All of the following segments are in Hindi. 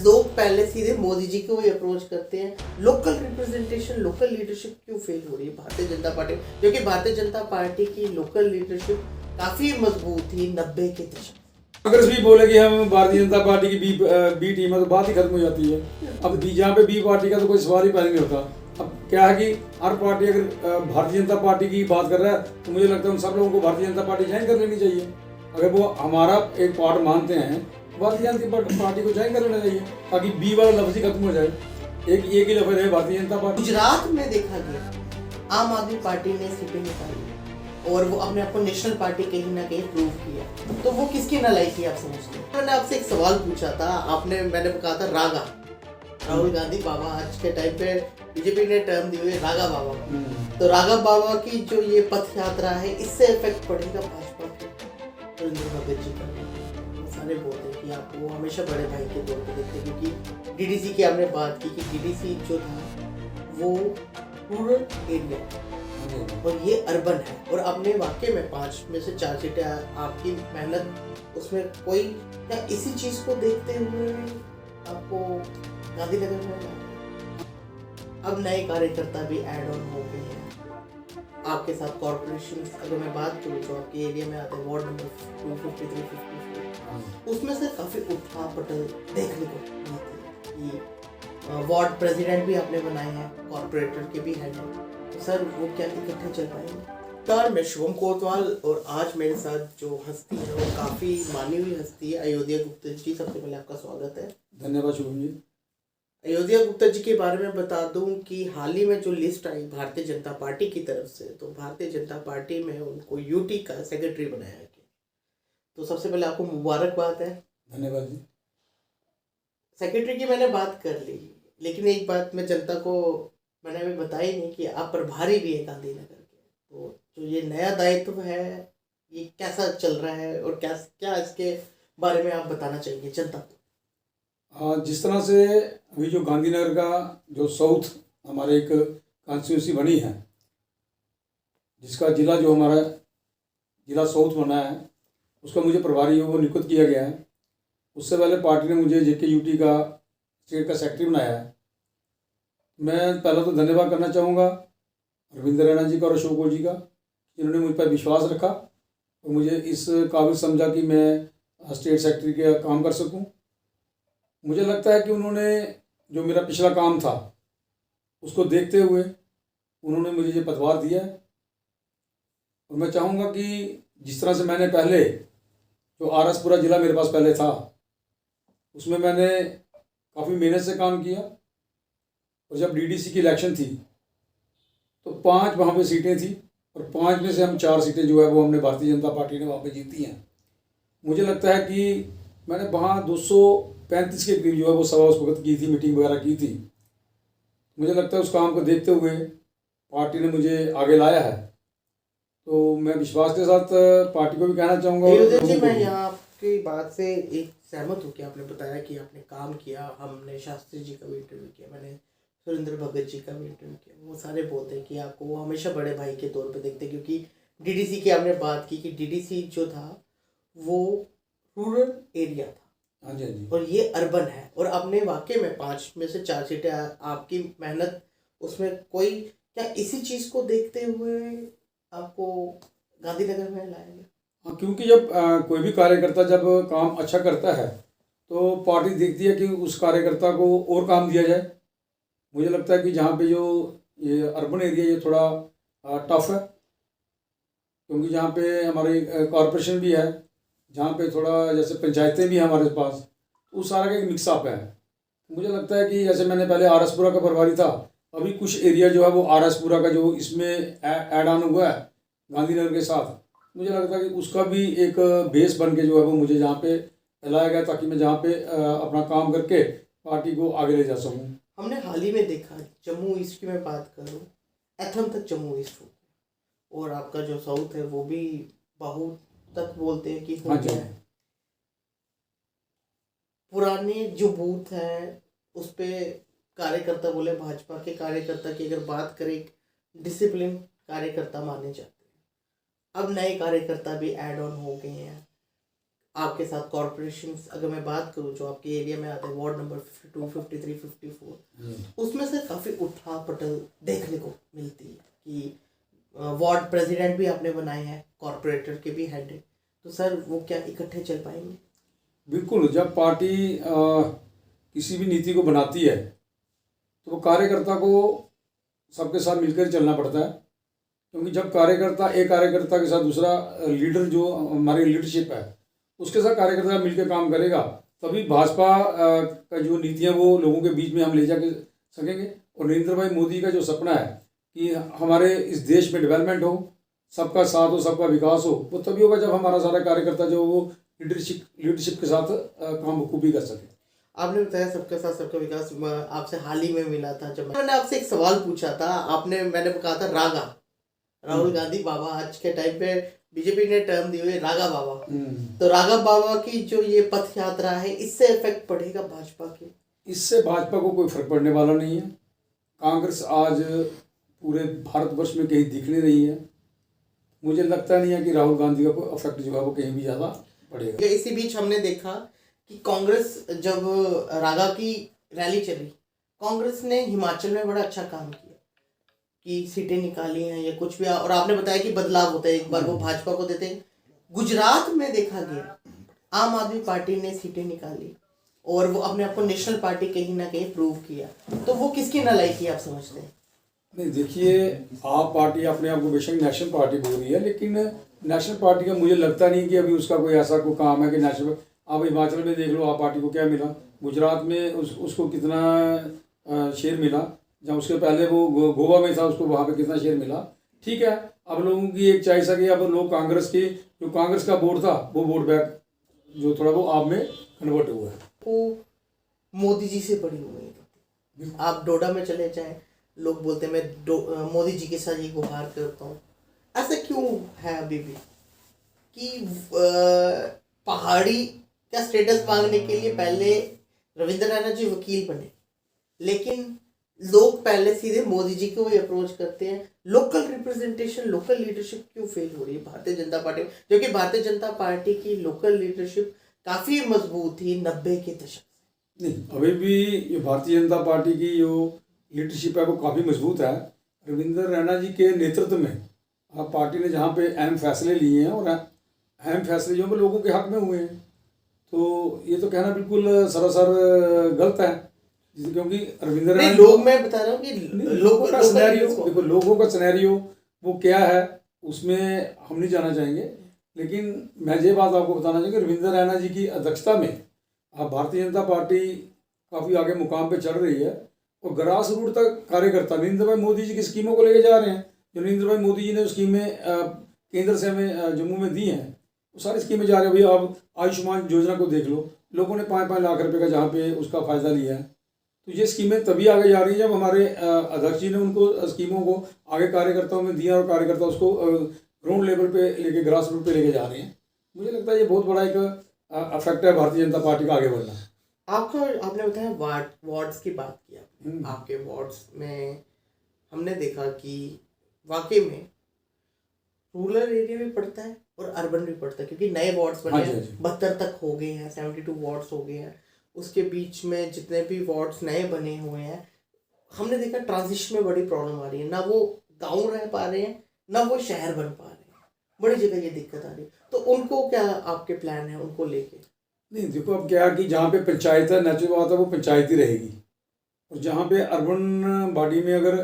लोग पहले सीधे मोदी जी को ही अप्रोच करते हैं। लोकल रिप्रेजेंटेशन, लोकल लीडरशिप क्यों फेल हो रही है भारतीय जनता पार्टी? क्योंकि भारतीय जनता पार्टी की लोकल लीडरशिप काफी मजबूत थी 90 के दशक। कांग्रेस भी बोले कि हम भारतीय जनता पार्टी की बी टीम है तो बात ही खत्म हो जाती है। अब जहाँ पे बी पार्टी का तो कोई सवाल ही पैदा नहीं होता। अब क्या है कि हर पार्टी अगर भारतीय जनता पार्टी की बात कर रहा है तो मुझे लगता है उन सब लोगों को भारतीय जनता पार्टी ज्वाइन कर लेनी चाहिए। अगर वो हमारा एक पार्ट मानते हैं भारतीय जनता पार्टी को ज्वाइन कर लेना चाहिए ताकि बी वाला लफ्ज ही खत्म हो जाए। एक ही लफ्ज है भारतीय जनता पार्टी। गुजरात में देखा गया आम आदमी पार्टी ने सीटें निकाली और वो अपने आप को नेशनल पार्टी कहीं ना कहीं प्रूव किया, तो वो किसकी नालायकी आप समझते हैं? मैंने आपसे एक सवाल पूछा था, मैंने कहा था रागा, राहुल गांधी बाबा आज के टाइम पे बीजेपी ने टर्म दी हुई है रागा बाबा का। तो रागा बाबा की जो ये पथ यात्रा है इससे इफेक्ट पड़ेगा भाजपा पे? सुरेंद्र भगत जी का सारे बोलते हैं कि आप वो हमेशा बड़े भाई के तौर पे देखते हैं, क्योंकि डीडीसी की आपने बात की कि डीडीसी जो था वो रूरल एरिया और ये अर्बन है, और अपने वाकई में 5 में से 4 सीटें आपकी मेहनत उसमें कोई क्या इसी चीज को देखते हुए आपको गांधीनगर में अब नए कार्यकर्ता भी ऐड ऑन हो गए हैं आपके साथ। कॉर्पोरेशन अगर मैं बात करूँ तो आपके एरिया में आते हैं वार्ड नंबर 253, उसमें से काफी उठा पटल देखने को मिलती है कि वार्ड प्रेसिडेंट भी आपने बनाए हैं, कॉर्पोरेटर के भी हेड हैं, सर वो क्या इकट्ठे चल पाएंगे? नमस्कार, मैं शुभम कोतवाल और आज मेरे साथ जो हस्ती है वो काफ़ी मानी हुई हस्ती है, अयोध्या गुप्ता जी। सबसे पहले आपका स्वागत है। धन्यवाद शुभम जी। अयोध्या गुप्ता जी के बारे में बता दूं कि हाल ही में जो लिस्ट आई भारतीय जनता पार्टी की तरफ से, तो भारतीय जनता पार्टी में उनको यूटी का सेक्रेटरी बनाया गया। तो सबसे पहले आपको मुबारकबाद है। धन्यवाद जी। सेक्रेटरी की मैंने बात कर ली, लेकिन एक बात मैं जनता को मैंने अभी बताई नहीं कि आप प्रभारी भी है गांधीनगर के। तो जो ये नया दायित्व है ये कैसा चल रहा है और क्या इसके बारे में आप बताना चाहिए जनता को? जिस तरह से अभी जो गांधीनगर का जो साउथ हमारे एक कॉन्स्टिट्यूंसी बनी है, जिसका जिला जो हमारा जिला साउथ बना है, उसका मुझे प्रभारी वो नियुक्त किया गया है। उससे पहले पार्टी ने मुझे जेके यूटी का स्टेट का सेक्रेटरी बनाया है। मैं पहला तो धन्यवाद करना चाहूँगा रविंद्र रैना जी का और अशोक जी का, जिन्होंने मुझ पर विश्वास रखा और मुझे इस काबिल समझा कि मैं स्टेट सेक्रेटरी का काम कर सकूं। मुझे लगता है कि उन्होंने जो मेरा पिछला काम था उसको देखते हुए उन्होंने मुझे ये पदभार दिया है। और मैं चाहूँगा कि जिस तरह से मैंने पहले जो आरएसपुरा ज़िला मेरे पास पहले था उसमें मैंने काफ़ी मेहनत से काम किया, और जब डीडीसी की इलेक्शन थी तो 5 वहाँ पे सीटें थी और 5 में से हम 4 सीटें जो है वो हमने भारतीय जनता पार्टी ने वहाँ पे जीती हैं। मुझे लगता है कि मैंने वहाँ 235 के करीब जो है वो सभा उस वक्त की थी, मीटिंग वगैरह की थी। मुझे लगता है उस काम को देखते हुए पार्टी ने मुझे आगे लाया है, तो मैं विश्वास के साथ पार्टी को भी कहना चाहूँगा। जी, मैं यहाँ आपकी बात से एक सहमत हूँ कि आपने बताया कि आपने काम किया। हमने शास्त्री जी का भी इंटरव्यू किया, मैंने सुरेंद्र भगत जी का भी इंटरव्यू किया। वो सारे बोलते हैं कि आपको वो हमेशा बड़े भाई के तौर पे देखते हैं, क्योंकि डीडीसी की आपने बात की कि डीडीसी जो था वो रूरल एरिया था। हाँ जी, हाँ जी। और ये अर्बन है, और आपने वाकई में 5 में से 4 सीटें आपकी मेहनत उसमें कोई क्या इसी चीज़ को देखते हुए आपको गांधीनगर में लाया गया? हाँ, क्योंकि जब कोई भी कार्यकर्ता जब काम अच्छा करता है तो पार्टी देखती है कि उस कार्यकर्ता को और काम दिया जाए। मुझे लगता है कि जहाँ पे जो ये अर्बन एरिया ये थोड़ा टफ है, क्योंकि जहाँ पे हमारी कॉरपोरेशन भी है, जहाँ पे थोड़ा जैसे पंचायतें भी हैं हमारे पास, तो उस सारा का एक मिक्सअप है। मुझे लगता है कि जैसे मैंने पहले आरएसपुरा का प्रभारी था, अभी कुछ एरिया जो है वो आरएसपुरा का जो इसमें ऐड ऑन हुआ है गांधीनगर के साथ, मुझे लगता है कि उसका भी एक बेस बन के जो है वो मुझे जहाँ पे लाया गया, ताकि मैं जहाँ पे अपना काम करके पार्टी को आगे ले जा सकूँ। हमने हाल ही में देखा जम्मू ईस्ट की मैं बात करूँ, एथम तक जम्मू ईस्ट हो गया, और आपका जो साउथ है वो भी बाहू तक बोलते हैं कि हो गया है। पुराने जो बूथ है उस पे कार्यकर्ता बोले, भाजपा के कार्यकर्ता की अगर बात करें डिसिप्लिन कार्यकर्ता माने जाते हैं। अब नए कार्यकर्ता भी ऐड ऑन हो गए हैं। आपके साथ कॉरपोरेशन, अगर मैं बात करूं जो आपके एरिया में आते हैं, वार्ड नंबर 52, 53, 54, उसमें से काफ़ी उठा पटल देखने को मिलती है कि वार्ड प्रेसिडेंट भी आपने बनाए हैं, कॉरपोरेटर के भी हेड है, तो सर वो क्या इकट्ठे चल पाएंगे? बिल्कुल। जब पार्टी किसी भी नीति को बनाती है तो वो कार्यकर्ता को सबके साथ मिलकर चलना पड़ता है, क्योंकि जब कार्यकर्ता एक कार्यकर्ता के साथ दूसरा लीडर जो हमारी लीडरशिप है उसके साथ कार्यकर्ता मिलकर काम करेगा, तभी भाजपा का जो नीतियां वो लोगों के बीच में हम ले जाके सकेंगे। और नरेंद्र भाई मोदी का जो सपना है कि हमारे इस देश में डेवलपमेंट हो, सबका साथ हो, सबका विकास हो, वो तभी होगा जब हमारा सारा कार्यकर्ता जो वो लीडरशिप के साथ काम बखूबी कर सके। आपने बताया सबका साथ सबका विकास, आपसे हाल ही में मिला था जब मैंने आपसे एक सवाल पूछा था, मैंने कहा था रागा, राहुल गांधी बाबा, आज के टाइम पे बीजेपी ने टर्म दी हुई है रागा बाबा, तो रागा बाबा की जो ये पथ यात्रा है, इससे इफेक्ट पड़ेगा भाजपा के? इससे भाजपा को कोई फर्क पड़ने वाला नहीं है। कांग्रेस आज पूरे भारतवर्ष में कहीं दिख नहीं रही है। मुझे लगता नहीं है कि राहुल गांधी का कोई इफेक्ट जो है वो कहीं भी ज़्यादा पड़ेगा। इसी बीच हमने देखा कि कांग्रेस, जब रागा की रैली चली, कांग्रेस ने हिमाचल में बड़ा अच्छा काम किया कि सीटें निकाली हैं या कुछ भी, और आपने बताया कि बदलाव होता है, एक बार वो भाजपा को देते हैं। गुजरात में देखा गया आम आदमी पार्टी ने सीटें निकाली और वो अपने आप को नेशनल पार्टी कहीं ना कहीं प्रूव किया, तो वो किसकी नालायकी आप समझते हैं? नहीं, देखिए, आप पार्टी अपने आप को बेशक नेशनल पार्टी बोल रही है, लेकिन नेशनल पार्टी का मुझे लगता नहीं कि अभी उसका कोई ऐसा कोई काम है कि नेशनल। आप हिमाचल में देख लो, आप पार्टी को क्या मिला, गुजरात में उसको कितना शेयर मिला, जब उसके पहले वो गोवा में था उसको वहाँ पे कितना शेयर मिला। ठीक है, अब लोगों की एक चॉइस है कि अब लोग कांग्रेस का वोट था वो वोट बैक जो थोड़ा वो आप में कन्वर्ट हुआ है। वो मोदी जी से बड़ी उम्मीद है। आप डोडा में चले जाएं, लोग बोलते हैं मैं मोदी जी के साथ ही गुहार करता हूँ। ऐसा क्यों है अभी भी कि पहाड़ी का स्टेटस मांगने के लिए पहले रविंद्र रैना जी वकील बने, लेकिन लोग पहले सीधे मोदी जी को ही अप्रोच करते हैं? लोकल रिप्रेजेंटेशन, लोकल लीडरशिप क्यों फेल हो रही है भारतीय जनता पार्टी, क्योंकि भारतीय जनता पार्टी की लोकल लीडरशिप काफ़ी मजबूत थी 90 के दशक से। नहीं, अभी भी ये भारतीय जनता पार्टी की जो लीडरशिप है वो काफ़ी मजबूत है। रविंद्र रैना जी के नेतृत्व में पार्टी ने जहाँ पे अहम फैसले लिए हैं, और अहम फैसले जो है लोगों के हक में हुए हैं, तो ये तो कहना बिल्कुल सरासर गलत है, क्योंकि रविंद्र रैना लोग, मैं बता रहा हूँ कि लोगों का सिनेरियो, देखो लोगों का सिनेरियो वो क्या है उसमें हम नहीं जाना चाहेंगे, लेकिन मैं ये बात आपको बताना चाहूँगा, रविंद्र रैना जी की अध्यक्षता में भारतीय जनता पार्टी काफ़ी आगे मुकाम पे चढ़ रही है, और ग्रास रूट तक कार्यकर्ता नरेंद्र भाई मोदी जी की स्कीमों को लेके जा रहे हैं। जो नरेंद्र भाई मोदी जी ने स्कीमें केंद्र से हमें जम्मू में दी हैं, वो सारी स्कीमें जा रही है। भैया आप आयुष्मान योजना को देख लो, लोगों ने 5-5 लाख रुपए का जहाँ पे उसका फ़ायदा लिया है। तो ये स्कीमें तभी आगे जा रही है जब हमारे अध्यक्ष जी ने उनको स्कीमों को आगे कार्यकर्ताओं में दिया, और कार्यकर्ता उसको ग्राउंड लेवल पे लेके, ग्रास रूट पे लेके जा रहे हैं। मुझे लगता है ये बहुत बड़ा एक अफेक्ट है भारतीय जनता पार्टी का आगे बढ़ना। आपने बताया वार्ड्स की बात की आपने। आपके वार्ड्स में हमने देखा कि वाकई में रूरल एरिया भी पड़ता है और अर्बन भी पड़ता है, क्योंकि नए वार्ड्स बने हैं, 72 तक हो गए हैं, 72 वार्ड्स हो गए हैं। उसके बीच में जितने भी वार्ड्स नए बने हुए हैं, हमने देखा ट्रांजिशन में बड़ी प्रॉब्लम आ रही है, ना वो गाँव रह पा रहे हैं ना वो शहर बन पा रहे हैं, बड़ी जगह ये दिक्कत आ रही है। तो उनको क्या आपके प्लान है उनको लेके? नहीं, देखो अब क्या कि जहाँ पे पंचायत है, नेचुरल बात है वो पंचायत ही रहेगी, और जहाँ पे अर्बन बॉडी में अगर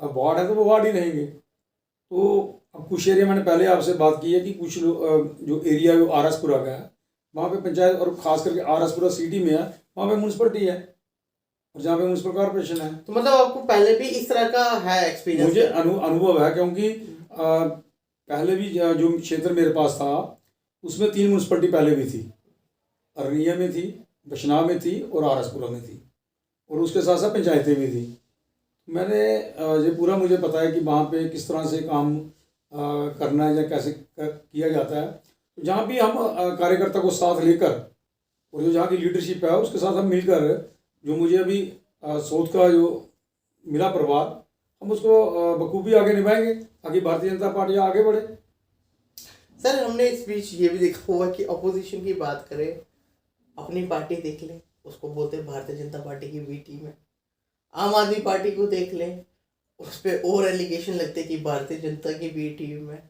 वार्ड है तो वो वार्ड ही रहेंगे। तो अब कुछ एरिया, मैंने पहले आपसे बात की है कि कुछ जो एरिया है वो आरएसपुरा का है, वहाँ पे पंचायत, और खास करके आरएसपुरा सिटी में है, वहाँ पे म्यूनसिपलिटी है, और जहाँ पे म्यूनसिपल कॉर्पोरेशन है। तो मतलब आपको पहले भी इस तरह का है एक्सपीरियंस? मुझे अनुभव है, क्योंकि पहले भी जो क्षेत्र मेरे पास था उसमें 3 म्यूनसिपलिटी पहले भी थी, अरनिया में थी, बशनाह में थी और आरएसपुरा में थी, और उसके साथ साथ पंचायतें भी थी। मैंने ये पूरा मुझे पता है कि वहाँ पे किस तरह से काम करना है या कैसे किया जाता है। तो जहाँ भी हम कार्यकर्ता को साथ लेकर, और जो जहाँ की लीडरशिप है उसके साथ हम मिलकर, जो मुझे अभी सोच का जो मिला प्रभाव, हम उसको बखूबी आगे निभाएंगे ताकि भारतीय जनता पार्टी आगे बढ़े। सर हमने इस बीच ये भी देखा हुआ कि अपोजिशन की बात करें, अपनी पार्टी देख लें, उसको बोलते हैं भारतीय जनता पार्टी की बी टीम है। आम आदमी पार्टी को देख लें, उस पर और एलिगेशन लगते हैं कि भारतीय जनता की बी टीम है।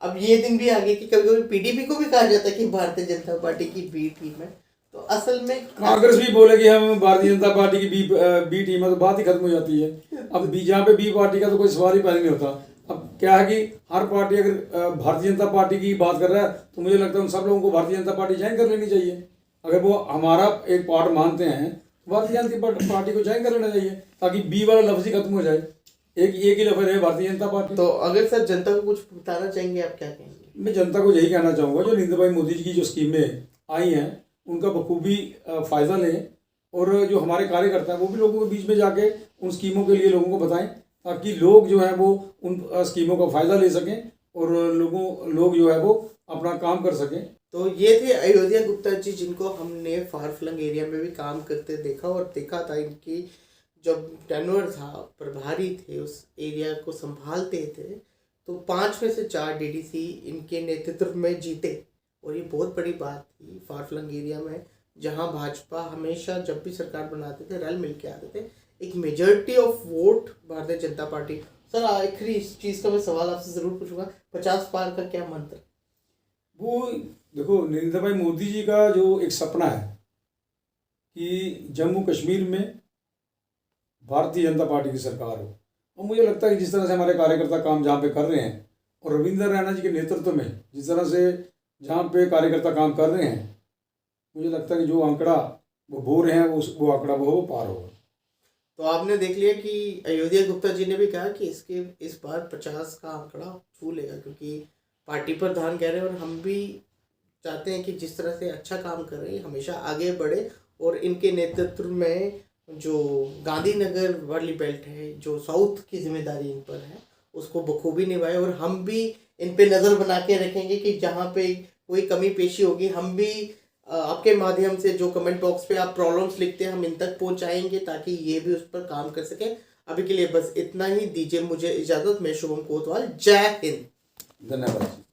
अब ये दिन भी आ गए कि कभी कभी पीडीपी को भी कहा जाता है कि भारतीय जनता पार्टी की बी टीम है। तो असल में कांग्रेस भी बोले कि हम भारतीय जनता पार्टी की बी टीम है, तो बात ही खत्म हो जाती है। अब जहाँ पे बी पार्टी का तो कोई सवाल ही पहले नहीं होता। अब क्या है कि हर पार्टी अगर भारतीय जनता पार्टी की बात कर रहा है तो मुझे लगता है उन सब लोगों को भारतीय जनता पार्टी ज्वाइन कर लेनी चाहिए। अगर वो हमारा एक पार्ट मानते हैं तो भारतीय जनता पार्टी को ज्वाइन कर लेना चाहिए, ताकि बी वाला लफ्ज ही खत्म हो जाए। एक ही लफ्ज है भारतीय जनता पार्टी। तो अगर सर जनता को कुछ बताना चाहेंगे, आप क्या कहेंगे? मैं जनता को यही कहना चाहूँगा, जो नरेंद्र भाई मोदी जी की जो स्कीमें आई हैं उनका बखूबी फ़ायदा लें, और जो हमारे कार्यकर्ता हैं वो भी लोगों के बीच में जाके उन स्कीमों के लिए लोगों को बताएं, ताकि लोग जो है वो उन स्कीमों का फ़ायदा ले सकें और लोग जो है वो अपना काम कर सकें। तो ये थे अयोध्या गुप्ता जी, जिनको हमने फार फ्लंग एरिया में भी काम करते देखा और देखा था इनकी जब टेन्योर था, प्रभारी थे, उस एरिया को संभालते थे, तो 5 में से 4 डीडीसी इनके नेतृत्व में जीते। और ये बहुत बड़ी बात थी फार फ्लंग एरिया में, जहां भाजपा हमेशा जब भी सरकार बनाते थे रल मिल के आते थे। एक majority of vote Bharatiya Janata party. Sir आखिरी इस चीज़ का मैं सवाल आपसे ज़रूर पूछूंगा, 50 पार का क्या मंत्र? वो देखो, नरेंद्र भाई मोदी जी का जो एक सपना है कि जम्मू कश्मीर में भारतीय जनता पार्टी की सरकार हो, और मुझे लगता है कि जिस तरह से हमारे कार्यकर्ता काम जहाँ पे कर रहे हैं और रविंद्र रैना जी के नेतृत्व में जिस तरह से जहाँ पे कार्यकर्ता काम कर रहे हैं, मुझे लगता है कि जो आंकड़ा वो बोल रहे हैं वो आंकड़ा वो पार होगा। तो आपने देख लिया कि अयोध्या गुप्ता जी ने भी कहा कि इस बार 50 का आंकड़ा छू लेगा, क्योंकि पार्टी प्रधान कह रहे हैं और हम भी चाहते हैं कि जिस तरह से अच्छा काम कर रहे हैं हमेशा आगे बढ़े, और इनके नेतृत्व में जो गांधीनगर वाली बेल्ट है, जो साउथ की जिम्मेदारी इन पर है, उसको बखूबी निभाए। और हम भी इन पे नज़र बना के रखेंगे कि जहाँ पे कोई कमी पेशी होगी, हम भी आपके माध्यम से जो कमेंट बॉक्स पे आप प्रॉब्लम्स लिखते हैं हम इन तक पहुँचाएंगे, ताकि ये भी उस पर काम कर सकें। अभी के लिए बस इतना ही, दीजिए मुझे इजाज़त। मैं शुभम कोतवाल, जय हिंद। धन्यवाद।